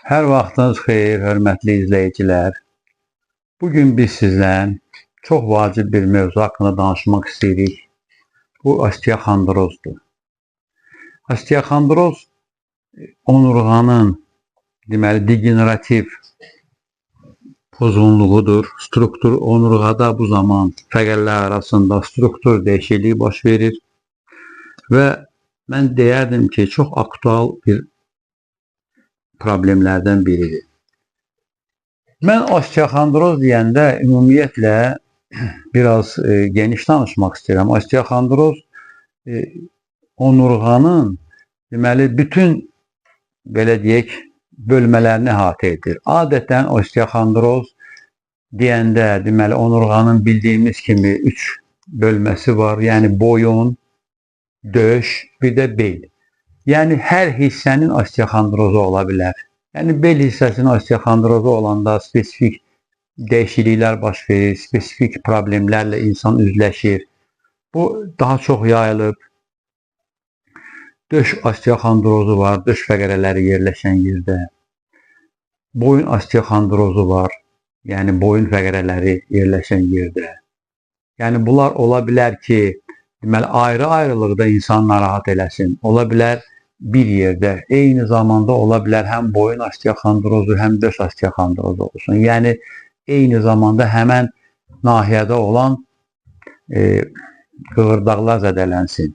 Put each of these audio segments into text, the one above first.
Hər vaxtınız xeyir, hörmətli izləyicilər. Bugün biz sizlə çox vacib bir mövzu haqqında danışmaq istəyirik. Bu osteoxondrozdur. Osteoxondroz onurğanın degenerativ pozğunluğudur. Onurğada bu zaman fəqərlər arasında struktur dəyişikliyi baş verir və mən deyərdim ki, çox aktual bir problemlərdən biridir. Mən osteoxondroz deyəndə ümumiyyətlə biraz geniş danışmaq istəyirəm. Osteoxondroz onurğanın bütün belə deyək bölmələrini əhatə edir. Adətən osteoxondroz deyəndə onurğanın bildiyimiz kimi 3 bölməsi var. Yəni boyun, döş, bir də bel. Yəni hər hissənin osteoxondrozu ola bilər. Yəni bel hissəsinin osteoxondrozu olanda spesifik dəyişikliklər baş verir, spesifik problemlərlə insan üzləşir. Bu daha çox yayılıb. Döş osteoxondrozu var, döş fəqərələri yerləşən yerdə. Boyun osteoxondrozu var, yəni boyun fəqərələri yerləşən yerdə. Yəni bunlar ola bilər ki, ayrı-ayrılıqda insan narahat eləsin. Ola bilər bir yerdə, eyni zamanda ola bilər həm boyun osteoxondrozu, həm döş osteoxondrozu olsun. Yəni eyni zamanda həmən nahiyədə olan qığırdaqlar zədələnsin.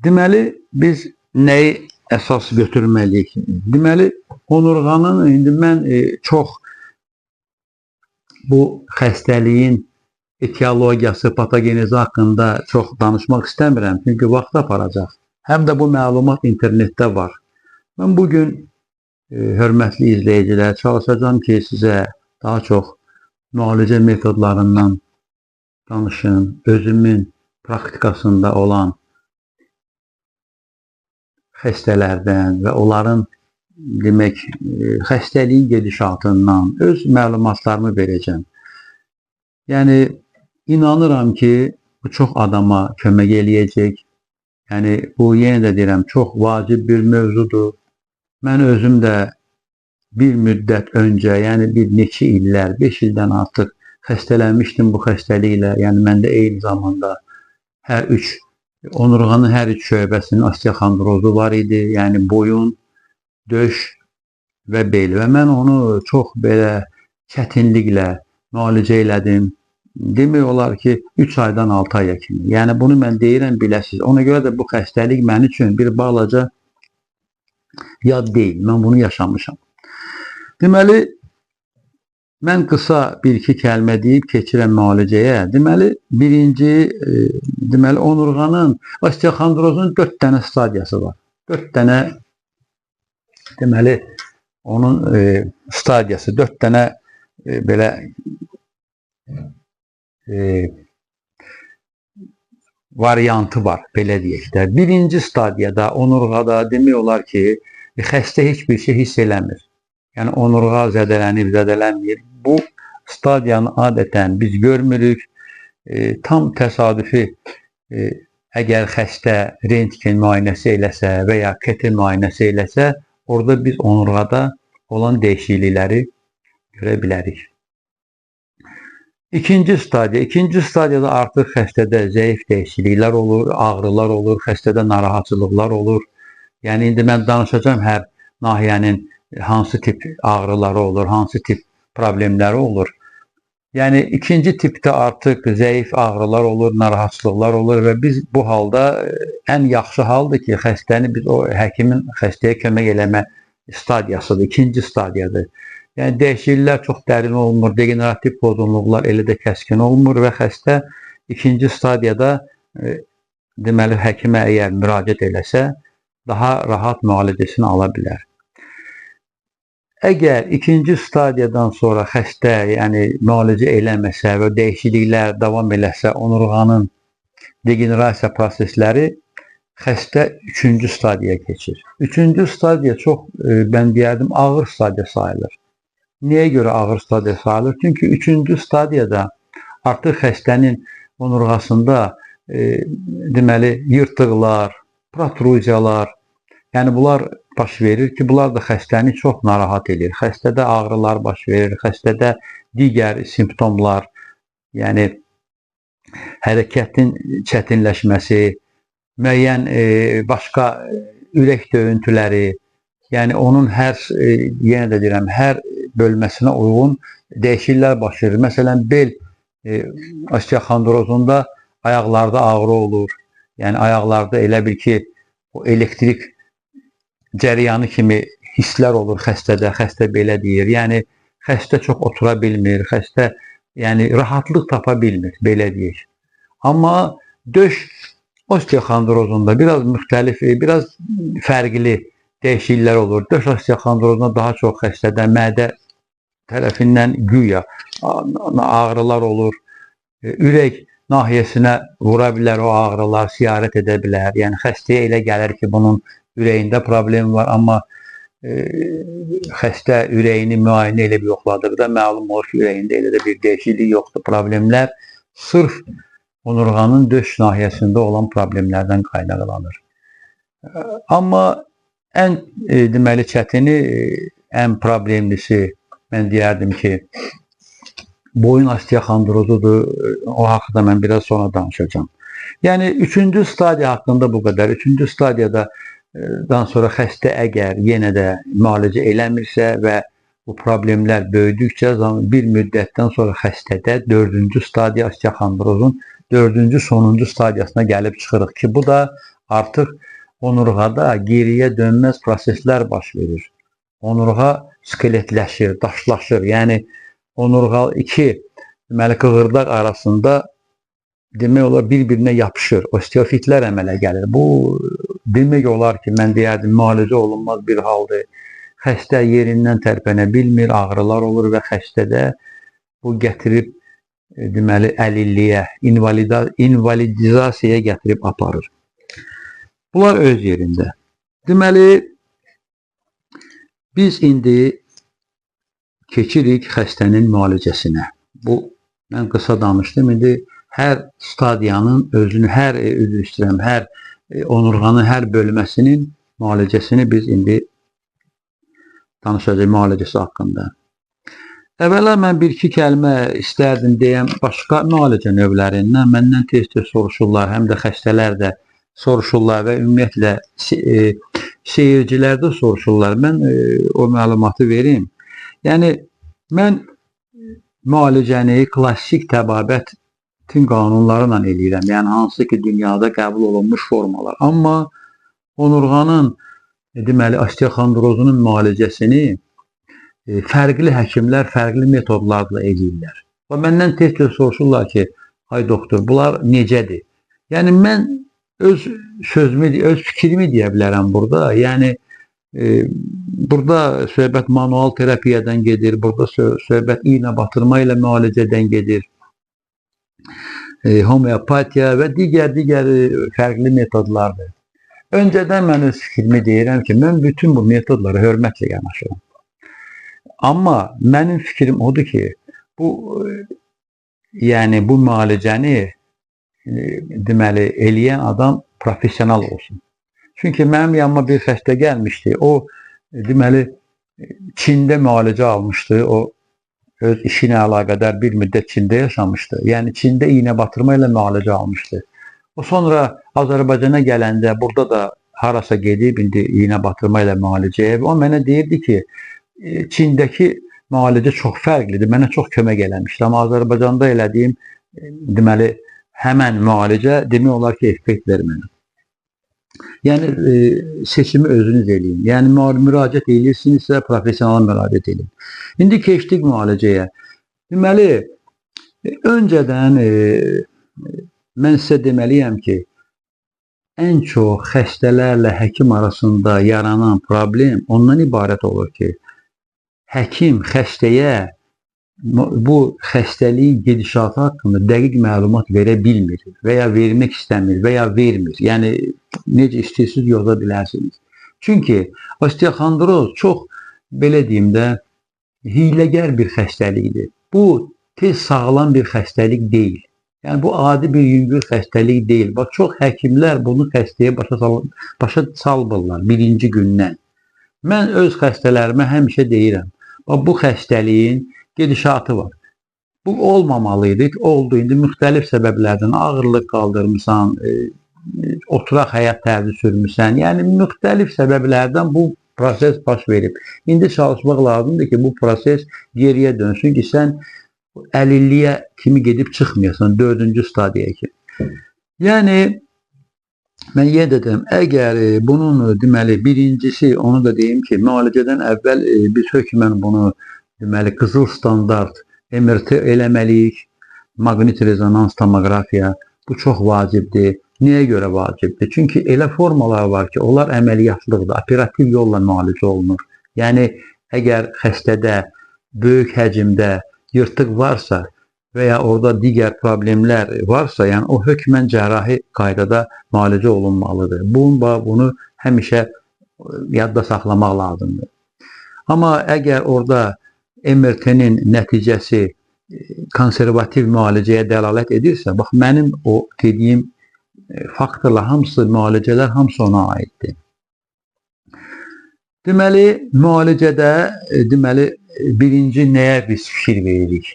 Deməli, biz nəyi əsas götürməliyik? Deməli, onurğanın, indi mən çox bu xəstəliyin etiologiyası, patogenizi haqqında çox danışmaq istəmirəm, çünki vaxt aparacaq. Həm də bu məlumat internetdə var. Mən bugün, hörmətli izləyicilər, çalışacağım ki, sizə daha çox müalicə metodlarından danışım, özümün praktikasında olan xəstələrdən və onların xəstəliyin gedişatından öz məlumatlarımı verəcəm. Yəni, inanıram ki, bu çox adama kömək eləyəcək. Yəni, bu yenə də deyirəm, çox vacib bir mövzudur. Mən özüm də bir müddət öncə, yəni bir neçə illər, 5 ildən artıq xəstələnmişdim bu xəstəliklə. Yəni, məndə eyni zamanda onurğanın hər üç şöbəsinin osteoxondrozu var idi. Yəni, boyun, döş və bel. Və mən onu çox belə çətinliklə müalicə elədim. Demək olar ki, 3 aydan 6 aya kimi. Yəni, bunu mən deyirəm, biləsiniz. Ona görə də bu xəstəlik mən üçün bir balaca yad deyil. Mən bunu yaşamışam. Deməli, mən qısa bir-iki kəlmə deyib keçirəm müalicəyə. Deməli, birinci, onurğanın, osteoxondrozun 4 dənə stadiyası var. 4 dənə, deməli, onun stadiyası, 4 dənə belə variantı var, belə deyək də. Birinci stadiyada, onurğada demək olar ki, xəstə heç bir şey hiss eləmir. Yəni, onurğa zədələnib, zədələnmir. Bu stadiyanı adətən biz görmürük. Tam təsadüfi, əgər xəstə rentgen müayinəsi eləsə və ya KT müayinəsi eləsə, orada biz onurğada olan dəyişiklikləri görə bilərik. İkinci stadiyada artıq xəstədə zəif dəyişikliklər olur, ağrılar olur, xəstədə narahatçılıqlar olur. Yəni, indi mən danışacağım hər nahiyənin hansı tip ağrıları olur, hansı tip problemləri olur. Yəni, ikinci tipdə artıq zəif ağrılar olur, narahatçılıqlar olur və biz bu halda ən yaxşı haldır ki, xəstəni biz o həkimin xəstəyə kömək eləmə stadiyasıdır, ikinci stadiyadır. Yəni, dəyişikliklər çox dərin olmur, degenerativ pozğunluqlar elə də kəskin olmur və xəstə ikinci stadiyada deməli, həkimə əgər müraciət eləsə, daha rahat müalicəsini ala bilər. Əgər ikinci stadiyadan sonra xəstə, yəni müalicə eləməsə və dəyişikliklər davam eləsə, onurğanın degenerasiya prosesləri, xəstə 3-cü stadiyaya keçir. 3-cü stadiya çox, mən deyərdim, ağır stadiya sayılır. Niyə görə ağır stadiya sayılır? Çünki 3-cü stadiyada artıq xəstənin onurğasında deməli, yırtıqlar, protruziyalar, yəni bunlar baş verir ki, bunlar da xəstəni çox narahat edir. Xəstədə ağrılar baş verir, xəstədə digər simptomlar, yəni hərəkətin çətinləşməsi, müəyyən başqa ürək döyüntüləri, yəni onun hər, yenə də deyirəm, hər bölməsinə uyğun dəyişikliklər baş verir. Məsələn, bel osteoxondrozunda ayaqlarda ağrı olur. Yəni ayaqlarda elə bil ki, o elektrik cəryanı kimi hisslər olur xəstədə, xəstə belə deyir. Yəni xəstə çox otura bilmir, xəstə yəni rahatlıq tapa bilmir, belə deyək. Amma döş osteoxondrozunda biraz müxtəlif, biraz fərqli dəyişikliklər olur. Döş osteoxondrozunda daha çox xəstədə mədə tərəfindən güya ağrılar olur. Ürək nahiyəsinə vura bilər o ağrılar, siyarət edə bilər. Yəni xəstəyə elə gəlir ki, bunun ürəyində problem var, amma xəstə ürəyini müayinə edib yoxladıqda məlum olur ki, ürəyində elə də bir dəyişiklik yoxdur. Problemlər sırf onurğanın döş nahiyəsində olan problemlərdən qaynaqlanır. Amma ən deməli çətini, ən problemlisi mən deyərdim ki, boyun osteoxondrozudur. O haqqında mən biraz sonra danışacağım. Yəni 3-cü stadiya haqqında bu qədər. 3-cü stadiyadan sonra xəstə əgər yenə də müalicə eləmirsə və bu problemlər böyüdükcə bir müddətdən sonra xəstədə 4-cü stadiya osteoxondrozun 4-cü sonuncu stadiyasına gəlib çıxırıq ki, bu da artıq onurğada geriyə dönməz proseslər baş verir. Onurğa skeletləşir, daşlaşır. Yəni onurğa iki deməli qığırdaq arasında demək olar bir-birinə yapışır. Osteofitlər əmələ gəlir. Bu demək olar ki, mən deyərdim, müalicə olunmaz bir haldır. Xəstə yerindən tərpənə bilmir, ağrılar olur və xəstədə bu gətirib deməli əlilliyə, invalidizasiyaya gətirib aparır. Bunlar öz yerində. Deməli, biz indi keçirik xəstənin müalicəsinə. Bu, mən qısa danışdım. İndi hər stadiyanın özünü, hər onurğanın hər bölməsinin müalicəsini biz indi danışacağıq, müalicəsi haqqında. Əvvəla mən bir-iki kəlmə istərdim deyəm başqa müalicə növlərindən. Məndən tez-tez soruşurlar, həm də xəstələr də soruşurlar və ümumiyyətlə seyircilər də soruşurlar. Mən o məlumatı verim. Yəni, mən müalicəni klassik təbabətin qanunları ilə eləyirəm. Yəni, hansı ki, dünyada qəbul olunmuş formalar. Amma onurğanın, deməli, osteoxondrozunun müalicəsini fərqli həkimlər, fərqli metodlarla eləyirlər. Və məndən tez-tez soruşurlar ki, ay doktor, bunlar necədir? Yəni, mən öz sözümü, öz fikrimi deyə bilərəm burada. Yəni, burada söhbət manual terapiyadan gedir, burada söhbət iynə batırma ilə müalicədən gedir, homeopatiya və digər fərqli metodlardır. Öncədən mən öz fikrimi deyirəm ki, mən bütün bu metodlara hörmətlə yanaşıram. Amma mənim fikrim odur ki, bu müalicəni deməli eləyən adam professional olsun. Çünki mənim yanıma bir xəstə gəlmişdi. O deməli Çində müalicə almışdı. O öz işi ilə əlaqədar bir müddət Çində yaşamışdı. Yəni Çində iynə batırma ilə müalicə almışdı. O sonra Azərbaycana gələndə burada da harasa gedib indi iynə batırma ilə müalicəyə. O mənə deyirdi ki, Çindəki müalicə çox fərqlidir. Mənə çox kömək eləmişdi. Amma Azərbaycanda elədiyim deməli həmən müalicə demək olar ki, effekt vermir. Yəni seçimi özünüz eləyin. Yəni müraciət edirsinizsə professionala müraciət edin. İndi keçdik müalicəyə. Deməli, öncədən mən sizə deməliyəm ki, ən çox xəstələrlə həkim arasında yaranan problem ondan ibarət olur ki, həkim xəstəyə bu xəstəliyin gedişatı haqqında dəqiq məlumat verə bilmir və ya vermək istəmir və ya vermir. Yəni, necə istəyirsiniz yoza bilərsiniz. Çünki osteoxondroz çox, belə deyim də, hiyləgər bir xəstəlikdir. Bu, tez sağlam bir xəstəlik deyil. Yəni, bu adi bir yüngül xəstəlik deyil. Bax, çox həkimlər bunu xəstəyə başa salmırlar birinci gündən. Mən öz xəstələrimə həmişə deyirəm, bu xəstəliyin gedişatı var. Bu olmamalıydı, oldu. İndi müxtəlif səbəblərdən ağırlıq qaldırmısan, oturaq həyat tərzi sürmüsən. Yəni müxtəlif səbəblərdən bu proses baş verib. İndi çalışmaq lazımdır ki, bu proses geriyə dönsün ki, sən 50-liyə kimi gedib çıxmayasan, 4-cü stadiyaya kimi. Yəni mən yenə də deyim, əgər bunun deməli birincisi, onu da deyim ki, müalicədən əvvəl biz hökmən bunu deməli qızıl standart MRT eləməliyik, maqnit rezonans tomoqrafiya, bu çox vacibdir. Niyə görə vacibdir? Çünki elə formalar var ki, onlar əməliyyatlıqdır, operativ yolla müalicə olunur. Yəni əgər xəstədə böyük həcmdə yırtıq varsa və ya orada digər problemlər varsa, yəni o hökmən cərrahi qaydada müalicə olunmalıdır. Bunu həmişə yadda saxlamaq lazımdır. Amma əgər orada MRT-nin nəticəsi konservativ müalicəyə dəlalət edirsə, bax mənim o dediyim faktorlar hamısı, müalicələr hamısı ona aiddir. Deməli, müalicədə birinci nəyə biz fikir veririk?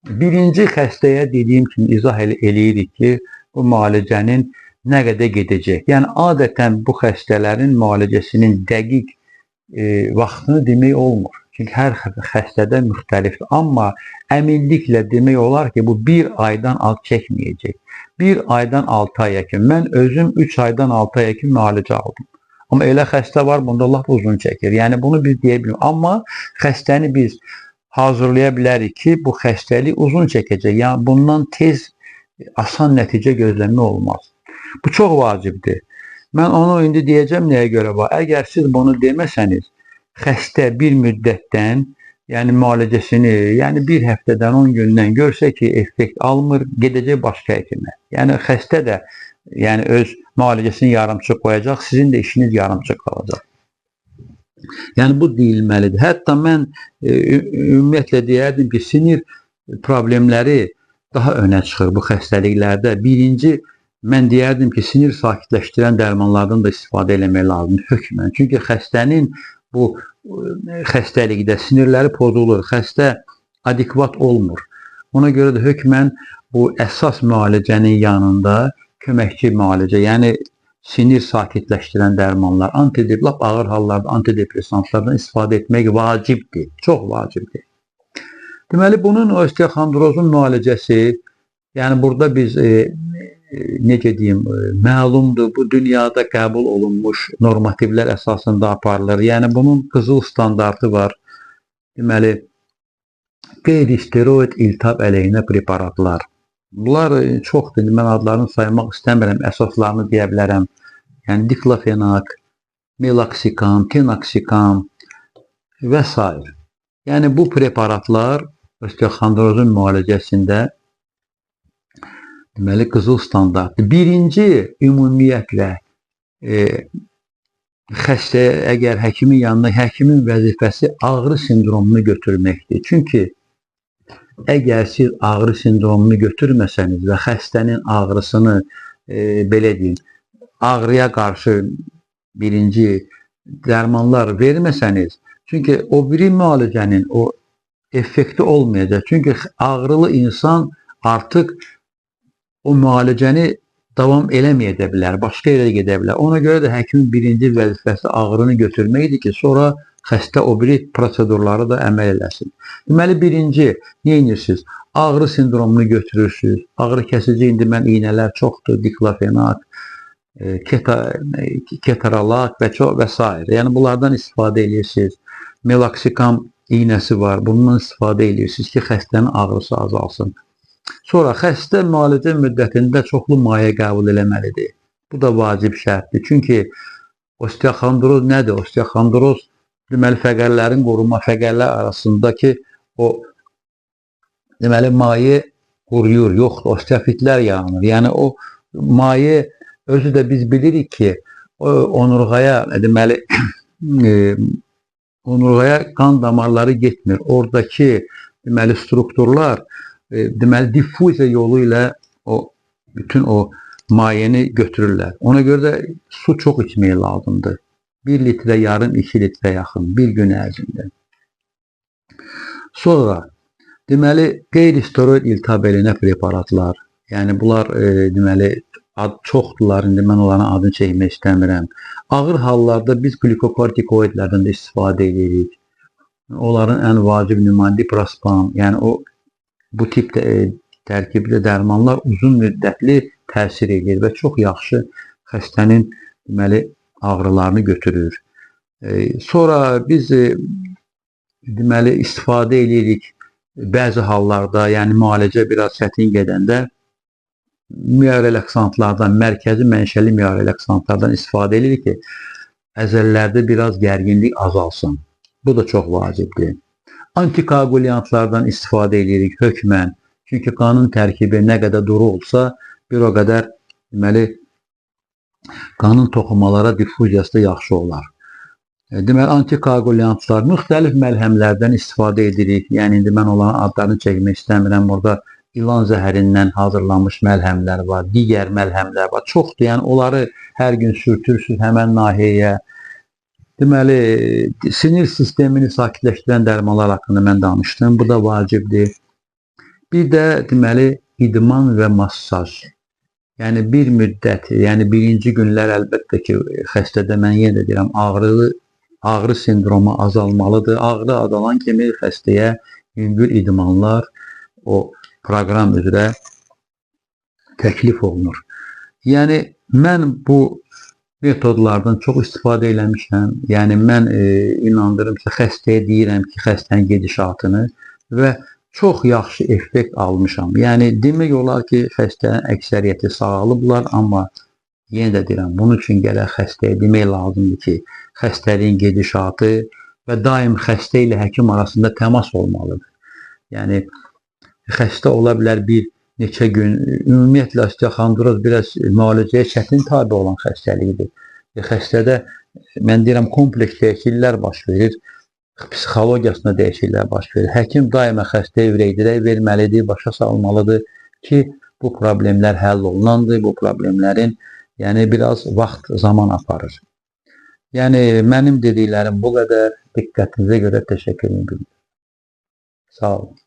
Birinci xəstəyə dediyim kimi izah eləyirik ki, bu müalicənin nə qədər gedəcək. Yəni, adətən bu xəstələrin müalicəsinin dəqiq vaxtını demək olmur. Çünki hər xəstədə müxtəlifdir. Amma əminliklə demək olar ki, bu 1 aydan az çəkməyəcək. 1 aydan 6 aya kimi. Mən özüm 3 aydan 6 aya kimi müalicə aldım. Amma elə xəstə var, bunda lap uzun çəkir. Yəni, bunu biz deyə bilmirik. Amma xəstəni biz hazırlaya bilərik ki, bu xəstəlik uzun çəkəcək. Yəni, bundan tez, asan nəticə gözləmək olmaz. Bu çox vacibdir. Mən onu indi deyəcəm nəyə görə var. Əgər siz bunu deməsəniz, xəstə bir müddətdən, yəni müalicəsini, yəni bir həftədən 10 gündən görsə ki, effekt almır, gedəcək başqa həkimə. Yəni, xəstə də öz müalicəsini yarımçıq qoyacaq, sizin də işiniz yarımçıq qalacaq. Yəni, bu deyilməlidir. Hətta mən ümumiyyətlə deyərdim ki, sinir problemləri daha önə çıxır bu xəstəliklərdə. Birinci, mən deyərdim ki, sinir sakitləşdirən dərmanlardan da istifadə eləmək lazımdır hökmən. Çünki xəstənin bu xəstəlikdə sinirləri pozulur, xəstə adekvat olmur. Ona görə də hökmən bu əsas müalicənin yanında köməkçi müalicə, yəni sinir sakitləşdirən dərmanlar, lap ağır hallarda antidepresanslardan istifadə etmək vacibdir, çox vacibdir. Deməli, bunun osteoxondrozun müalicəsi, yəni burada biz, necə deyim, məlumdur, bu dünyada qəbul olunmuş normativlər əsasında aparılır. Yəni, bunun qızıl standartı var. Deməli, qeyri-steroid iltihab əleyhinə preparatlar. Bunlar çoxdur, mən adlarını saymaq istəmirəm, əsaslarını deyə bilərəm. Yəni, diklofenak, meloxikam, tenoxikam və s. Yəni, bu preparatlar osteoxondrozun müalicəsində deməli, qızıl standartdır. Birinci, ümumiyyətlə, xəstə əgər həkimin yanına, həkimin vəzifəsi ağrı sindromunu götürməkdir. Çünki əgər siz ağrı sindromunu götürməsəniz və xəstənin ağrısını, belə deyim, ağrıya qarşı birinci dərmanlar verməsəniz, çünki o biri müalicənin o effekti olmayacaq. Çünki ağrılı insan artıq o müalicəni davam eləməyə də bilər, başqa yerə gedə bilər. Ona görə də həkimin birinci vəzifəsi ağrını götürməkdir ki, sonra xəstə o biri prosedurları da əməl eləsin. Deməli, birinci, nə edirsiniz? Ağrı sindromunu götürürsünüz. Ağrı kəsici, indi mən iynələr çoxdur, diklofenak, ketaralak və s. Yəni, bunlardan istifadə edirsiniz. Meloxikam iynəsi var, bundan istifadə edirsiniz ki, xəstənin ağrısı azalsın. Sonra, xəstə müalicə müddətində çoxlu maye qəbul eləməlidir. Bu da vacib şərtdir. Çünki osteoxondroz nədir? Osteoxondroz, deməli, fəqərlərin qorunma, fəqərlər arasındakı o, deməli, maye quruyur, yoxdur, osteofitlər yaranır. Yəni, o maye, özü də biz bilirik ki, onurğaya, deməli, onurğaya qan damarları getmir. Oradakı, deməli, strukturlar, deməli, diffuziya yolu ilə bütün o mayeni götürürlər. Ona görə də su çox içmək lazımdır. 1 litrə yarım, 2 litrə yaxın bir gün ərzində. Sonra deməli qeyri-steroid iltihab eləyən preparatlar, yəni bunlar deməli çoxdurlar, indi mən onların adını çəkmək istəmirəm. Ağır hallarda biz glikokortikoidlərdən də istifadə edirik. Onların ən vacib nümayəndə diprospan, yəni bu tip tərkibli dərmanlar uzun müddətli təsir edir və çox yaxşı xəstənin deməli ağrılarını götürür. Sonra biz deməli istifadə edirik bəzi hallarda, yəni müalicə biraz çətin gedəndə miorelaksantlardan, mərkəzi mənşəli miorelaksantlardan istifadə edirik ki, əzələlərdə biraz gərginlik azalsın. Bu da çox vacibdir. Antikoagulyantlardan istifadə edirik hökmən. Çünki qanın tərkibi nə qədər duru olsa, bir o qədər deməli qanın toxumalara difuziyası da yaxşı olar. Deməli antikoagulyantlar, müxtəlif məlhəmlərdən istifadə edirik. Yəni indi mən onların adlarını çəkmək istəmirəm. Orada ilan zəhərindən hazırlanmış məlhəmlər var, digər məlhəmlər var. Çoxdur, yəni onları hər gün sürtürsünüz həmən nahiyəyə. Deməli, sinir sistemini sakitləşdirən dərmanlar haqqında mən danışdım. Bu da vacibdir. Bir də deməli idman və massaj. Yəni bir müddət, yəni birinci günlər əlbəttə ki, xəstədə mən yenə də deyirəm, ağrı sindromu azalmalıdır. Ağrı azalan kimi xəstəyə yüngül idmanlar o proqram üzrə təklif olunur. Yəni mən bu metodlardan çox istifadə eləmişəm. Yəni mən inandırım ki, xəstəyə deyirəm ki, xəstənin gedişatını və çox yaxşı effekt almışam. Yəni demək olar ki, xəstənin əksəriyyəti sağalıblar, amma yenə də deyirəm, bunun üçün gərək xəstəyə demək lazımdır ki, xəstəliyin gedişatı və daim xəstə ilə həkim arasında təmas olmalıdır. Yəni xəstə ola bilər bir neçə gün, ümumiyyətlə osteoxondroz biraz müalicəyə çətin tabi olan xəstəlikdir. Xəstədə mən deyirəm kompleks dəyişikliklər baş verir, psixologiyasında dəyişikliklər baş verir. Həkim daima xəstəyə ürək-dirək verməlidir, başa salmalıdır ki, bu problemlər həll olunandır, bu problemlərin yəni biraz vaxt, zaman aparır. Yəni mənim dediklərim bu qədər. Diqqətinizə görə təşəkkür edirəm. Sağ olun.